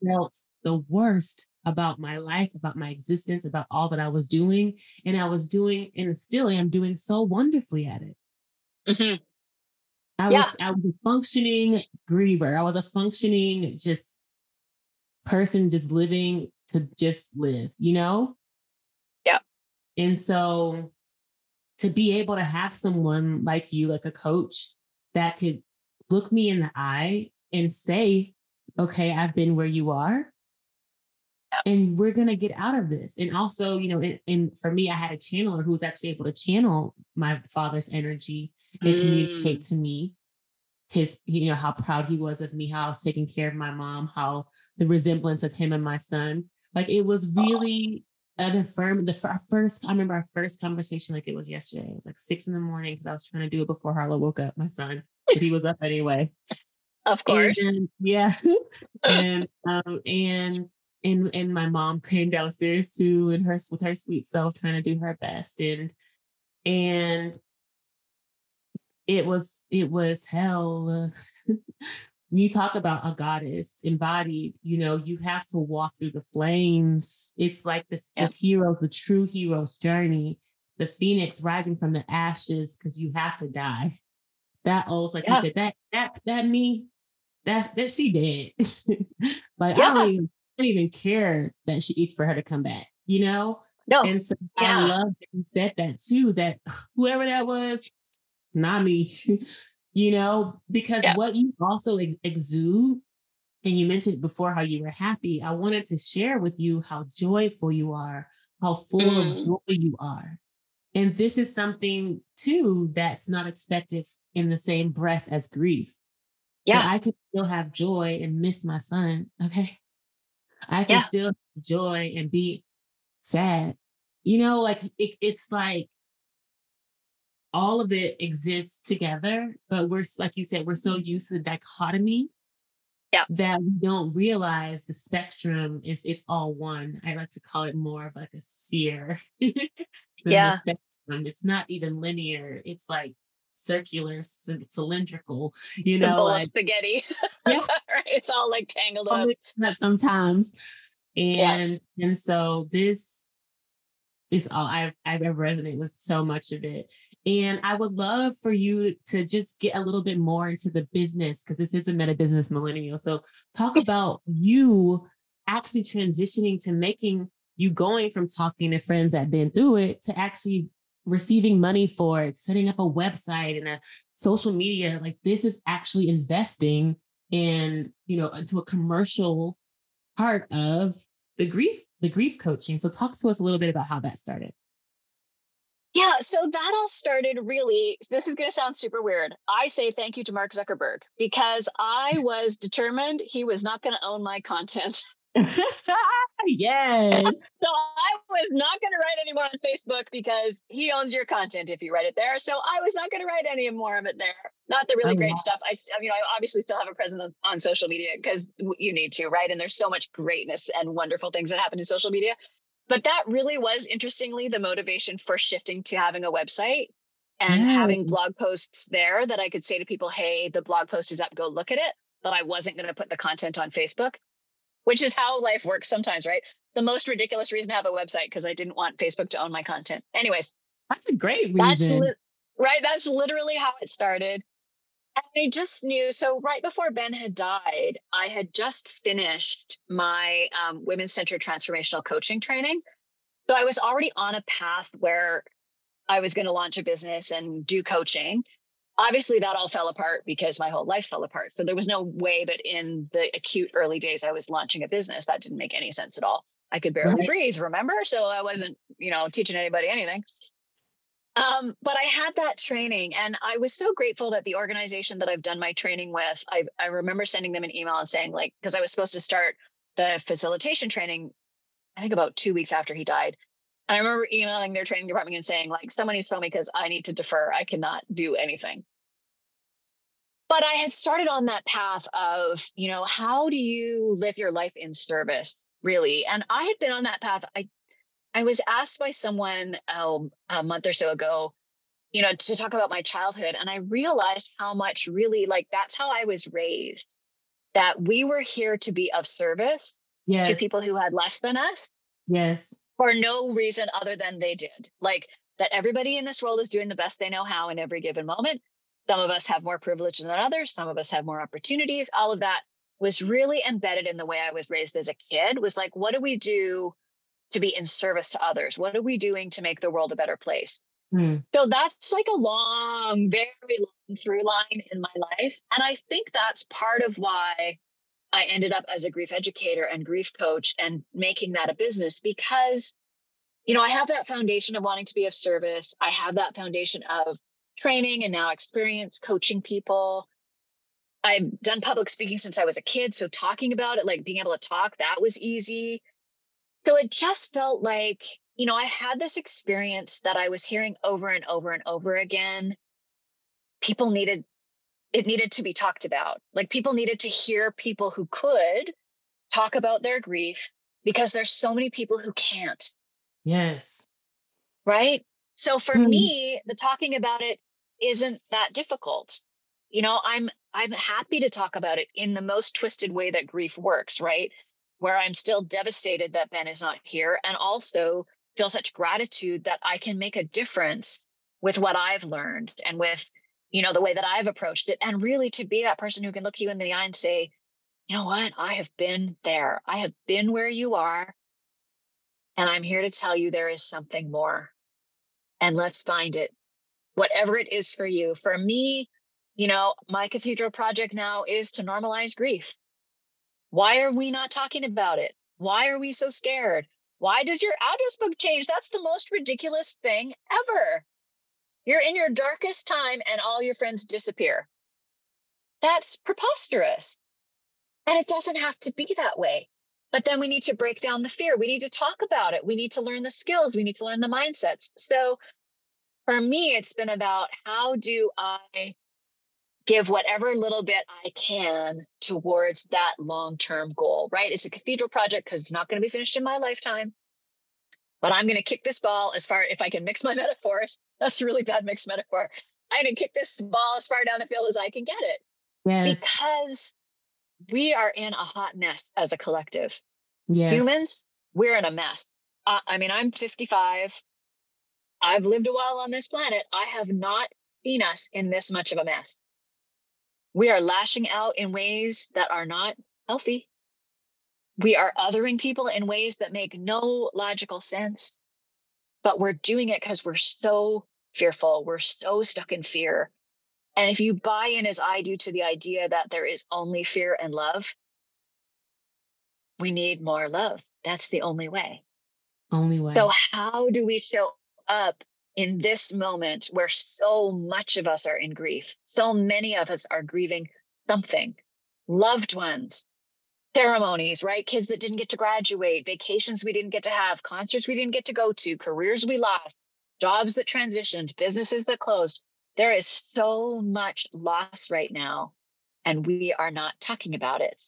felt the worst about my life, about my existence, about all that I was doing. And I was doing, and still am doing, so wonderfully at it. Mm-hmm. I was a functioning griever. I was a functioning just person, just living to just live, Yeah. And so to be able to have someone like you, like a coach, that could look me in the eye and say, okay, I've been where you are, and we're going to get out of this. And also, and for me, I had a channeler who was actually able to channel my father's energy and communicate to me how proud he was of me, how I was taking care of my mom, how the resemblance of him and my son, like it was really an affirmative. I remember our first conversation like it was yesterday. It was like 6 a.m. because I was trying to do it before Harlow woke up, my son, but he was up anyway. Of course. And, and my mom came downstairs too, and with her sweet self trying to do her best. And it was hell. You talk about a goddess embodied, you have to walk through the flames. It's like the hero, the true hero's journey, the phoenix rising from the ashes, because you have to die. That old, like you said, that me, that she did. Like, I don't even care that for her to come back, No. And so I love that you said that too, that whoever that was, not me, because what you also exude, and you mentioned before how you were happy. I wanted to share with you how joyful you are, how full of joy you are. And this is something too that's not expected in the same breath as grief. Yeah. But I can still have joy and miss my son. Okay. I can still have joy and be sad. Like it's like all of it exists together, but we're, like you said, we're so used to the dichotomy that we don't realize the spectrum it's all one. I like to call it more of like a sphere than the spectrum. It's not even linear. It's like circular, cylindrical, the bowl of spaghetti. Right? It's all like tangled up sometimes. And so this is all I've ever resonated with, so much of it. And I would love for you to just get a little bit more into the business, because this is a MetaBusiness Millennial. So talk about you actually transitioning to you going from talking to friends that have been through it to actually receiving money for it, setting up a website and a social media. Like this is actually investing in, into a commercial part of the grief coaching. So talk to us a little bit about how that started. Yeah, so that all started really, this is going to sound super weird. I say thank you to Mark Zuckerberg because I was determined he was not going to own my content. Yes. So I was not going to write anymore on Facebook because he owns your content if you write it there. So I was not going to write any more of it there. Not the really great stuff. I obviously still have a presence on social media because you need to, right? And there's so much greatness and wonderful things that happen in social media. But that really was, interestingly, the motivation for shifting to having a website and having blog posts there that I could say to people, hey, the blog post is up, go look at it. But I wasn't going to put the content on Facebook, which is how life works sometimes, right? The most ridiculous reason to have a website because I didn't want Facebook to own my content. Anyways, that's a great reason. Right. That's literally how it started. And I just knew. So right before Ben had died, I had just finished my women's centered transformational coaching training. So I was already on a path where I was going to launch a business and do coaching. Obviously, that all fell apart because my whole life fell apart. So there was no way that in the acute early days I was launching a business. That didn't make any sense at all. I could barely breathe, remember? So I wasn't, teaching anybody anything. But I had that training and I was so grateful that the organization that I've done my training with, I remember sending them an email and saying because I was supposed to start the facilitation training, I think about 2 weeks after he died. And I remember emailing their training department and saying someone needs to tell me because I need to defer. I cannot do anything. But I had started on that path of, how do you live your life in service, really? And I had been on that path. I was asked by someone a month or so ago, to talk about my childhood. And I realized how much really that's how I was raised, that we were here to be of service to people who had less than us. Yes. For no reason other than they did. That everybody in this world is doing the best they know how in every given moment. Some of us have more privilege than others. Some of us have more opportunities. All of that was really embedded in the way I was raised as a kid, was what do we do to be in service to others? What are we doing to make the world a better place? So that's a long, very long through line in my life. And I think that's part of why I ended up as a grief educator and grief coach and making that a business because, I have that foundation of wanting to be of service. I have that foundation of training and now experience coaching people. I've done public speaking since I was a kid. So talking about it, being able to talk, that was easy. So it just felt I had this experience that I was hearing over and over and over again. It needed to be talked about. People needed to hear people who could talk about their grief because there's so many people who can't. Yes. Right. So for me, the talking about it isn't that difficult. I'm happy to talk about it in the most twisted way that grief works, right? Where I'm still devastated that Ben is not here and also feel such gratitude that I can make a difference with what I've learned and with, the way that I've approached it. And really to be that person who can look you in the eye and say, you know what? I have been there. I have been where you are. And I'm here to tell you there is something more. And let's find it. Whatever it is for you. For me, my cathedral project now is to normalize grief. Why are we not talking about it? Why are we so scared? Why does your address book change? That's the most ridiculous thing ever. You're in your darkest time and all your friends disappear. That's preposterous. And it doesn't have to be that way. But then we need to break down the fear. We need to talk about it. We need to learn the skills. We need to learn the mindsets. So for me, it's been about how do I give whatever little bit I can towards that long-term goal, right? It's a cathedral project because it's not going to be finished in my lifetime. But I'm going to kick this ball as far, if I can mix my metaphors, that's a really bad mixed metaphor. I'm going to kick this ball as far down the field as I can get it. Yes. Because we are in a hot mess as a collective. Yes. Humans, we're in a mess. I'm 55. I've lived a while on this planet. I have not seen us in this much of a mess. We are lashing out in ways that are not healthy. We are othering people in ways that make no logical sense. but we're doing it because we're so fearful. We're so stuck in fear. And if you buy in, as I do, to the idea that there is only fear and love, we need more love. That's the only way. Only way. So how do we show up in this moment where so much of us are in grief? So many of us are grieving something, loved ones, ceremonies, right? Kids that didn't get to graduate, vacations we didn't get to have, concerts we didn't get to go to, careers we lost, jobs that transitioned, businesses that closed. There is so much loss right now, and we are not talking about it.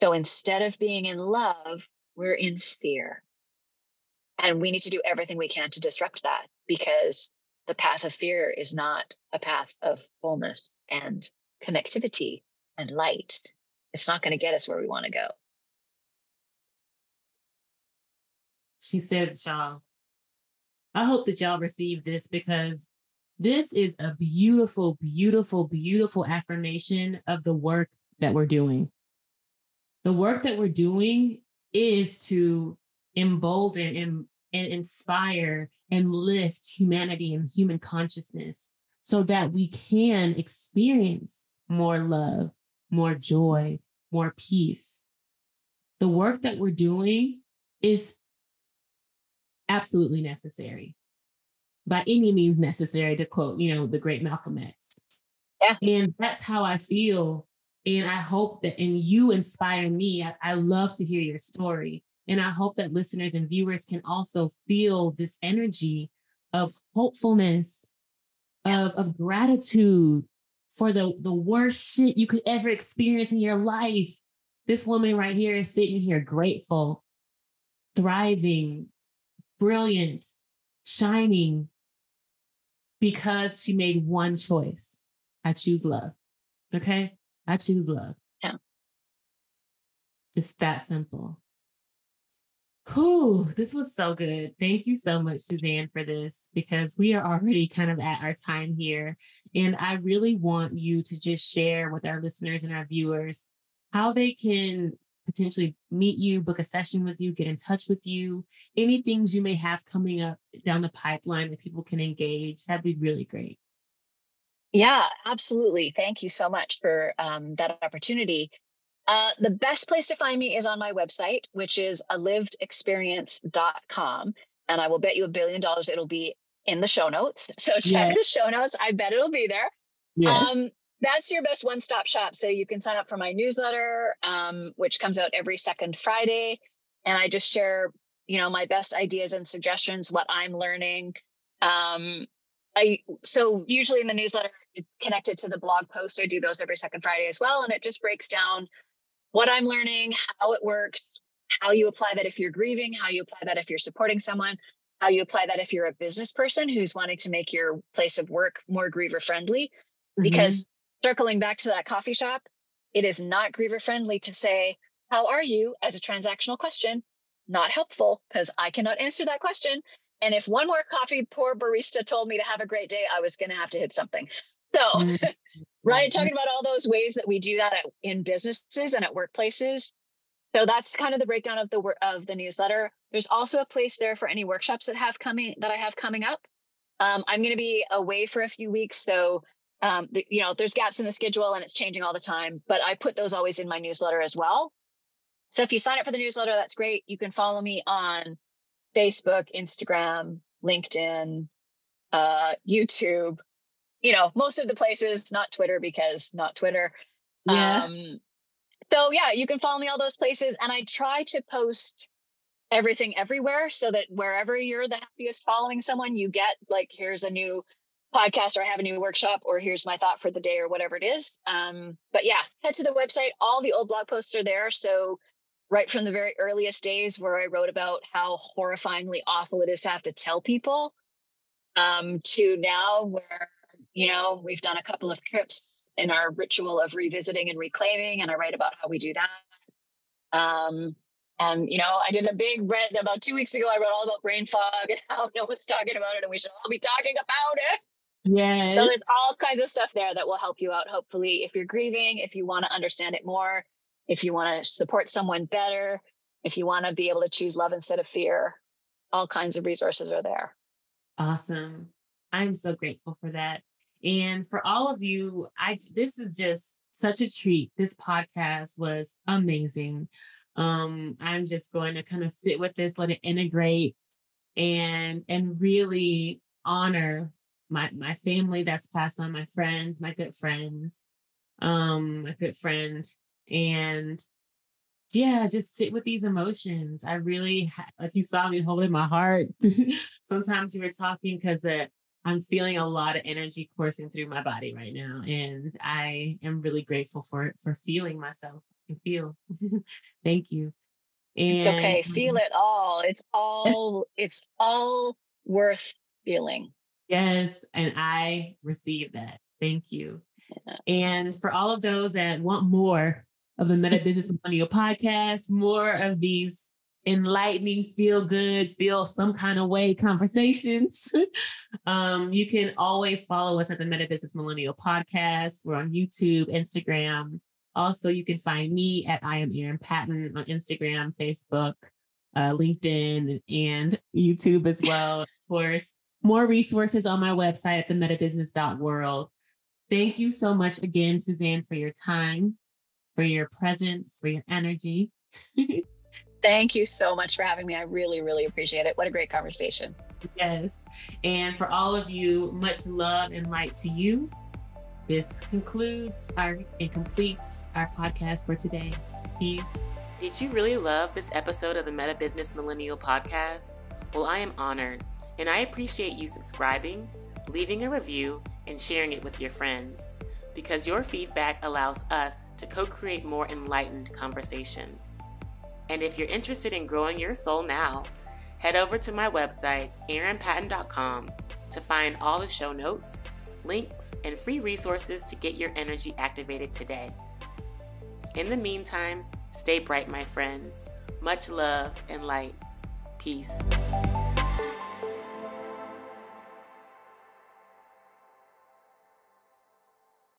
So instead of being in love, we're in fear. And we need to do everything we can to disrupt that, because the path of fear is not a path of fullness and connectivity and light. It's not going to get us where we want to go. She said, y'all, I hope that y'all receive this, because this is a beautiful, beautiful, beautiful affirmation of the work that we're doing. The work that we're doing is to embolden and inspire and lift humanity and human consciousness so that we can experience more love, more joy, more peace. The work that we're doing is absolutely necessary. By any means necessary, to quote, the great Malcolm X. Yeah. And that's how I feel. And I hope that, and you inspire me. I love to hear your story. And I hope that listeners and viewers can also feel this energy of hopefulness, of gratitude for the worst shit you could ever experience in your life. This woman right here is sitting here grateful, thriving, brilliant, shining, because she made one choice. I choose love. Okay? I choose love. Yeah. It's that simple. Whew, this was so good. Thank you so much, Suzanne, for this, because we are already kind of at our time here. And I really want you to just share with our listeners and our viewers how they can potentially meet you, book a session with you, get in touch with you, any things you may have coming up down the pipeline that people can engage. That'd be really great. Yeah, absolutely. Thank you so much for that opportunity. The best place to find me is on my website, which is alivedexperience.com. And I will bet you $1 billion it'll be in the show notes. So check the show notes. I bet it'll be there. Yes. That's your best one-stop shop. So you can sign up for my newsletter, which comes out every second Friday. And I just share, my best ideas and suggestions, what I'm learning. So usually in the newsletter, it's connected to the blog posts. I do those every second Friday as well. And it just breaks down what I'm learning, how it works, how you apply that if you're grieving, how you apply that if you're supporting someone, how you apply that if you're a business person who's wanting to make your place of work more griever friendly. Because circling back to that coffee shop, it is not griever friendly to say, how are you, as a transactional question. Not helpful, because I cannot answer that question. And if one more coffee poor barista told me to have a great day, I was going to have to hit something. So, right, talking about all those ways that we do that in businesses and at workplaces. So that's kind of the breakdown of the newsletter. There's also a place there for any workshops that I have coming up. I'm going to be away for a few weeks, so there's gaps in the schedule and it's changing all the time. But I put those always in my newsletter as well. So if you sign up for the newsletter, that's great. You can follow me on Facebook, Instagram, LinkedIn, YouTube. Most of the places, not Twitter, because not Twitter. Yeah. So yeah, you can follow me all those places. And I try to post everything everywhere so that wherever you're the happiest following someone, you get like, here's a new podcast, or I have a new workshop, or here's my thought for the day, or whatever it is. But yeah, head to the website. All the old blog posts are there. So right from the very earliest days where I wrote about how horrifyingly awful it is to have to tell people, to now where, we've done a couple of trips in our ritual of revisiting and reclaiming, and I write about how we do that. And, I did a big read about 2 weeks ago. I wrote all about brain fog and how no one's talking about it, and we should all be talking about it. Yes. So there's all kinds of stuff there that will help you out. Hopefully, if you're grieving, if you want to understand it more, if you want to support someone better, if you want to be able to choose love instead of fear, all kinds of resources are there. Awesome. I'm so grateful for that. And for all of you, this is just such a treat. This podcast was amazing. I'm just going to kind of sit with this, let it integrate, and really honor my family that's passed on, my friends, my good friends, my good friend, and yeah, just sit with these emotions. I really, like you saw me holding my heart. Sometimes you were talking because I'm feeling a lot of energy coursing through my body right now, and I am really grateful for feeling myself and feel. Thank you. It's And okay. Feel it all. It's all worth feeling. yes, and I received that. Thank you. Yeah. And for all of those that want more of the MetaBusiness Millennial podcast, more of these enlightening, feel good, feel some kind of way conversations, you can always follow us at the MetaBusiness Millennial podcast. We're on YouTube, Instagram. Also, you can find me at I am Erin Patton on Instagram, Facebook, LinkedIn, and YouTube as well. Of course, more resources on my website at themetabusiness.world. Thank you so much again, Suzanne, for your time, for your presence, for your energy. Thank you so much for having me. I really, really appreciate it. What a great conversation. Yes. And for all of you, much love and light to you. This concludes and completes our podcast for today. Peace. Did you really love this episode of the MetaBusiness Millennial podcast? Well, I am honored, and I appreciate you subscribing, leaving a review, and sharing it with your friends, because your feedback allows us to co-create more enlightened conversations. And if you're interested in growing your soul now, head over to my website, erinpatton.com, to find all the show notes, links, and free resources to get your energy activated today. In the meantime, stay bright, my friends. Much love and light. Peace.